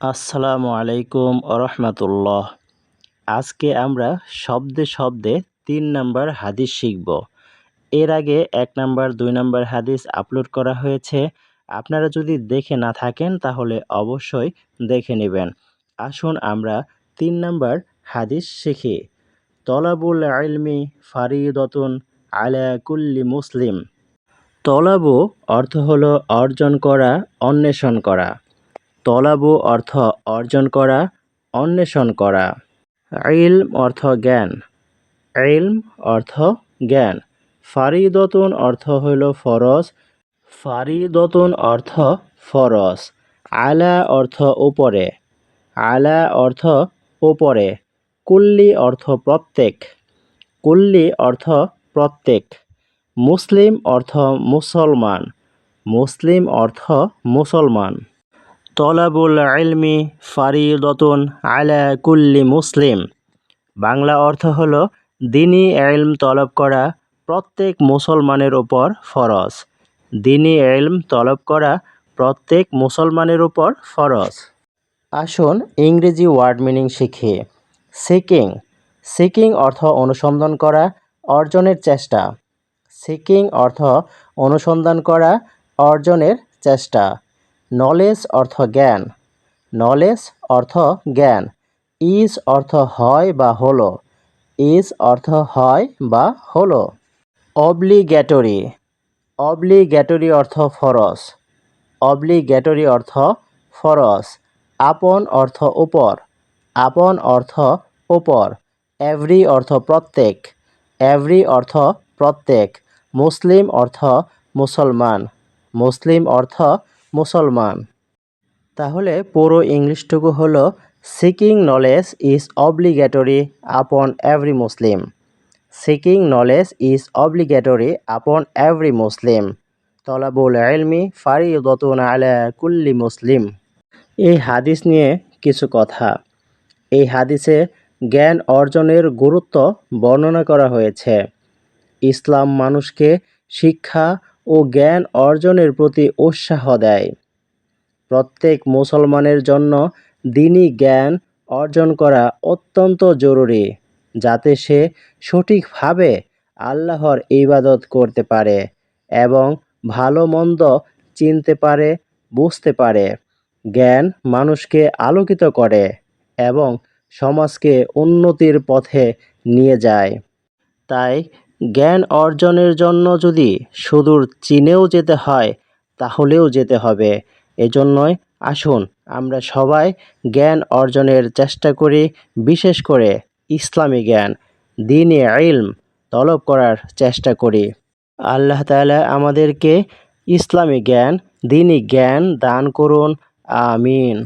আসসালামু আলাইকুম আরহামাতুল্লাহ। আজকে আমরা শব্দে শব্দে ৩ নাম্বার হাদিস শিখব। এর আগে ১ নাম্বার ২ নাম্বার হাদিস আপলোড করা হয়েছে। আপনারা যদি দেখে না থাকেন তাহলে অবশ্যই দেখে নেবেন। আসুন আমরা ৩ নাম্বার হাদিস শিখি। তলাবুল ইলমি ফারিদাতুন আলা কুল্লি মুসলিম। তলাবু অর্থ হলো অর্জন করা, অন্বেষণ করা। তলাবু অর্থ অর্জন করা, অন্বেষণ করা। ইলম অর্থ জ্ঞান। ইলম অর্থ জ্ঞান। ফারিদতুন অর্থ হইল ফরজ। ফারিদতুন অর্থ ফরজ। আলা অর্থ উপরে। আলা অর্থ উপরে। কুল্লি অর্থ প্রত্যেক। কুল্লি অর্থ প্রত্যেক। মুসলিম অর্থ মুসলমান। মুসলিম অর্থ মুসলমান। তলাবুল ইলমি ফারিদাতুন আলা কুল্লি মুসলিম। বাংলা অর্থ হল দ্বীনি ইলম তলব করা প্রত্যেক মুসলমানের উপর ফরজ। দ্বীনি ইলম তলব করা প্রত্যেক মুসলমানের উপর ফরজ। আসুন ইংরেজি ওয়ার্ড মিনিং শিখি। সিকিং। সিকিং অর্থ অনুসন্ধান করা, অর্জনের চেষ্টা। সিকিং অর্থ অনুসন্ধান করা, অর্জনের চেষ্টা। নলেজ অর্থ জ্ঞান। নলেজ অর্থ জ্ঞান। ইজ অর্থ হয় বা হলো। ইজ অর্থ হয় বা হলো। অব্লিগেটরি। অব্লিগেটরি অর্থ ফরজ। অব্লিগেটরি অর্থ ফরজ। আপন অর্থ উপর। আপন অর্থ উপর। এভরি অর্থ প্রত্যেক। এভরি অর্থ প্রত্যেক। মুসলিম অর্থ মুসলমান। মুসলিম অর্থ মুসলমান। তাহলে পুরো ইংলিশটুকু হলো সিকিং নলেজ ইজ অব্লিগেটরি আপন every Muslim. Seeking knowledge is obligatory আপন এভরি মুসলিম। তলাবুল ইলমি ফারিদাতুন আলা কুল্লি মুসলিম। এই হাদিস নিয়ে কিছু কথা। এই হাদিসে জ্ঞান অর্জনের গুরুত্ব বর্ণনা করা হয়েছে। ইসলাম মানুষকে শিক্ষা ও জ্ঞান অর্জনের প্রতি উৎসাহ দেয়। প্রত্যেক মুসলমানের জন্য দ্বীনি জ্ঞান অর্জন করা অত্যন্ত জরুরি, যাতে সে সঠিকভাবে আল্লাহর ইবাদত করতে পারে এবং ভালো মন্দ চিনতে পারে, বুঝতে পারে। জ্ঞান মানুষকে আলোকিত করে এবং সমাজকে উন্নতির পথে নিয়ে যায়। তাই জ্ঞান অর্জনের জন্য যদি সুদূর চীনেও যেতে হয় তাহলেও যেতে হবে। এজন্যই আসুন আমরা সবাই জ্ঞান অর্জনের চেষ্টা করি, বিশেষ করে ইসলামী জ্ঞান, দ্বীনি ইলম তলব করার চেষ্টা করি। আল্লাহ তাআলা আমাদেরকে ইসলামী জ্ঞান, দ্বীনি জ্ঞান দান করুন। আমিন।